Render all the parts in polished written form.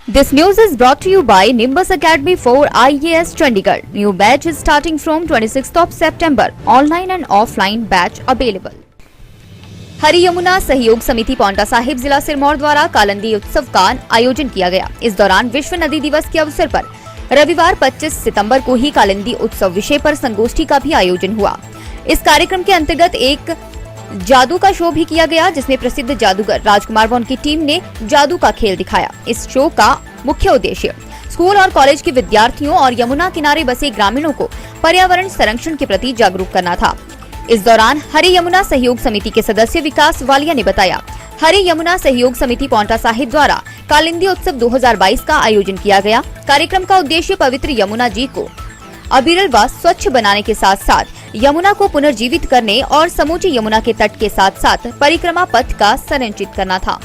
This news is brought to you by Nimbus Academy for IAS Chandigarh. New batch is starting from 26th of September. Online and offline batch available. हरी यमुना सहयोग समिति पांवटा साहिब जिला सिरमौर द्वारा कालिंदी उत्सव का आयोजन किया गया। इस दौरान विश्व नदी दिवस के अवसर पर रविवार 25 सितंबर को ही कालिंदी उत्सव विषय पर संगोष्ठी का भी आयोजन हुआ। इस कार्यक्रम के अंतर्गत एक जादू का शो भी किया गया, जिसमें प्रसिद्ध जादूगर राजकुमार व उनकी टीम ने जादू का खेल दिखाया। इस शो का मुख्य उद्देश्य स्कूल और कॉलेज के विद्यार्थियों और यमुना किनारे बसे ग्रामीणों को पर्यावरण संरक्षण के प्रति जागरूक करना था। इस दौरान हरी यमुना सहयोग समिति के सदस्य विकास वालिया ने बताया, हरी यमुना सहयोग समिति पांवटा साहिब द्वारा कालिंदी उत्सव 2022 का आयोजन किया गया। कार्यक्रम का उद्देश्य पवित्र यमुना जी को अविरल व स्वच्छ बनाने के साथ साथ यमुना को पुनर्जीवित करने और समूचे यमुना के तट के साथ साथ परिक्रमा पथ का संरचित करना था।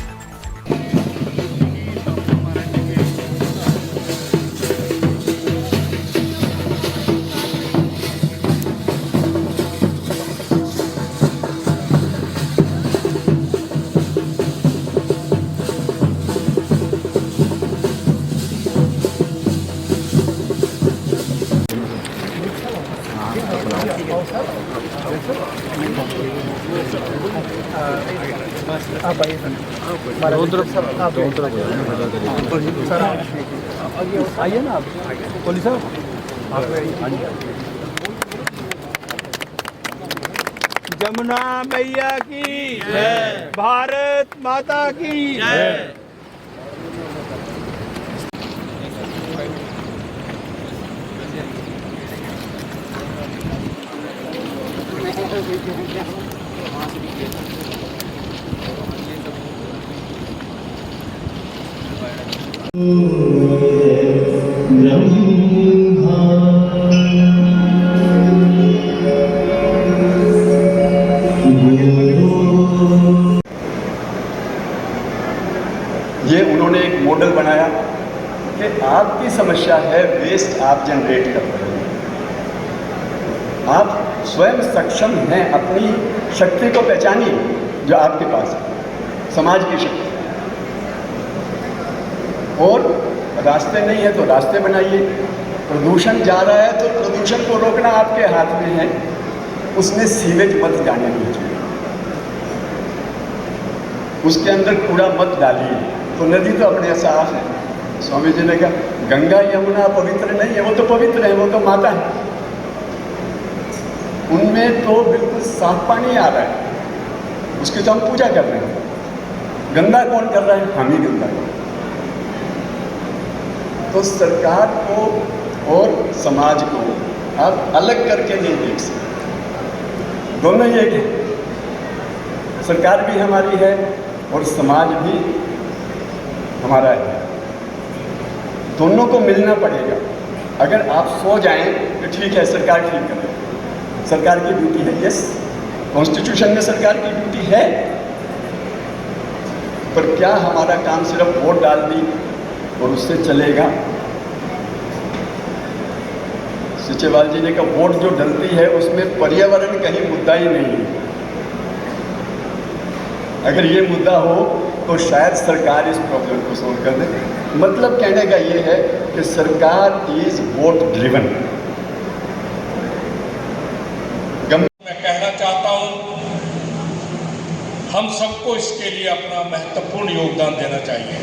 आप आइए सर, आइए ना आप पुलिस साहब। यमुना मैया की जय, भारत माता की जय। ये उन्होंने एक मॉडल बनाया कि आपकी समस्या है वेस्ट आप जनरेट कर रहे हैं। आप स्वयं सक्षम हैं, अपनी शक्ति को पहचानिए जो आपके पास है, समाज की शक्ति। और रास्ते नहीं है तो रास्ते बनाइए। प्रदूषण जा रहा है तो प्रदूषण को रोकना आपके हाथ में है, उसमें सीवेज मत जाने दीजिए, उसके अंदर कूड़ा मत डालिए। तो नदी तो अपने साफ है। स्वामी जी ने कहा गंगा यमुना पवित्र नहीं है, वो तो पवित्र है, वो तो माता है। उनमें तो बिल्कुल साफ पानी आ रहा है, उसकी तो हम पूजा कर रहे हैं। गंदा कौन कर रहा है? हम ही गंदा कर रहे हैं। तो सरकार को और समाज को आप अलग करके नहीं देख सकते, दोनों ही एक है। सरकार भी हमारी है और समाज भी हमारा है, दोनों को मिलना पड़ेगा। अगर आप सो जाएं तो ठीक है, सरकार ठीक कर रही है, सरकार की ड्यूटी है, यस, कॉन्स्टिट्यूशन में सरकार की ड्यूटी है। पर क्या हमारा काम सिर्फ वोट डाल दी और उससे चलेगा? सिचेवाल जी ने कहा वोट जो डलती है उसमें पर्यावरण कहीं मुद्दा ही नहीं है। अगर ये मुद्दा हो तो शायद सरकार इस प्रॉब्लम को सोल्व कर दे। मतलब कहने का ये है कि सरकार इज वोट ड्रिवन। मैं कहना चाहता हूं, हम सबको इसके लिए अपना महत्वपूर्ण योगदान देना चाहिए।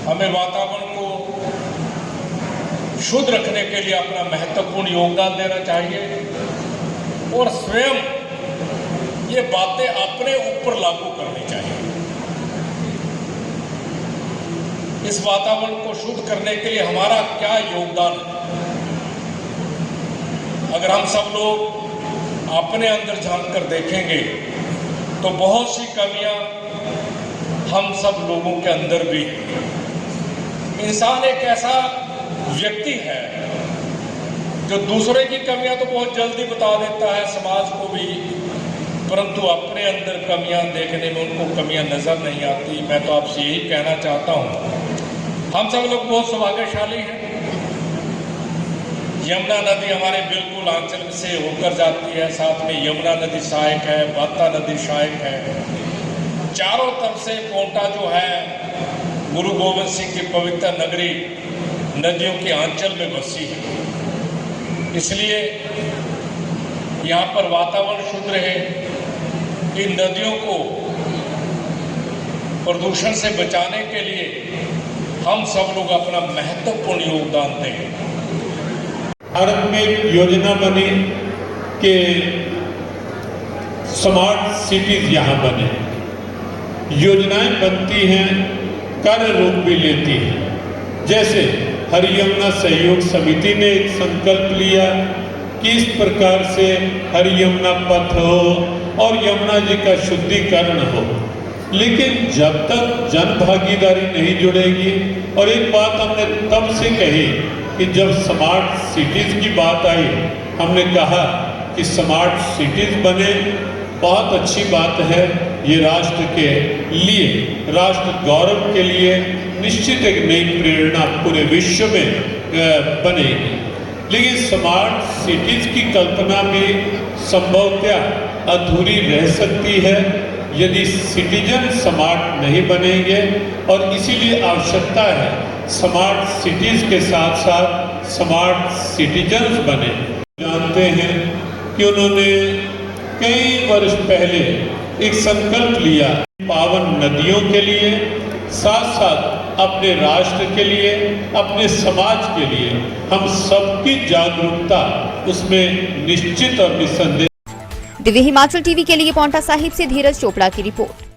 हमें वातावरण को शुद्ध रखने के लिए अपना महत्वपूर्ण योगदान देना चाहिए और स्वयं ये बातें अपने ऊपर लागू करनी चाहिए। इस वातावरण को शुद्ध करने के लिए हमारा क्या योगदान है? अगर हम सब लोग अपने अंदर झांक कर देखेंगे तो बहुत सी कमियां हम सब लोगों के अंदर भी हैं। इंसान एक ऐसा व्यक्ति है जो दूसरे की कमियां तो बहुत जल्दी बता देता है, समाज को भी, परंतु अपने अंदर कमियां देखने में उनको कमियां नजर नहीं आती। मैं तो आपसे यही कहना चाहता हूं, हम सब लोग बहुत सौभाग्यशाली हैं। यमुना नदी हमारे बिल्कुल आंचल से होकर जाती है, साथ में यमुना नदी सहायक है, बाता नदी सहायक है, चारों तरफ से पोंटा जो है गुरु गोविंद सिंह की पवित्र नगरी नदियों के आंचल में बसी है, इसलिए यहाँ पर वातावरण शुद्ध रहे, इन नदियों को प्रदूषण से बचाने के लिए हम सब लोग अपना महत्वपूर्ण योगदान दें। भारत में एक योजना बनी कि स्मार्ट सिटीज यहाँ बने। योजनाएं बनती हैं, कार्य रूप भी लेती हैं। जैसे हरि यमुना सहयोग समिति ने एक संकल्प लिया कि इस प्रकार से हरि यमुना पथ हो और यमुना जी का शुद्धिकरण हो, लेकिन जब तक जन भागीदारी नहीं जुड़ेगी, और एक बात हमने तब से कही कि जब स्मार्ट सिटीज की बात आई, हमने कहा कि स्मार्ट सिटीज बने, बहुत अच्छी बात है, ये राष्ट्र के लिए, राष्ट्र गौरव के लिए निश्चित एक नई प्रेरणा पूरे विश्व में बनेगी। लेकिन स्मार्ट सिटीज की कल्पना भी संभवतः अधूरी रह सकती है यदि सिटीजन स्मार्ट नहीं बनेंगे, और इसीलिए आवश्यकता है स्मार्ट सिटीज के साथ साथ स्मार्ट सिटीजन्स बने। जानते हैं कि उन्होंने कई वर्ष पहले एक संकल्प लिया, पावन नदियों के लिए, साथ साथ अपने राष्ट्र के लिए, अपने समाज के लिए हम सबकी जागरूकता उसमें निश्चित और निस्संदेह। दिव्य हिमाचल टीवी के लिए पौंटा साहिब से धीरज चोपड़ा की रिपोर्ट।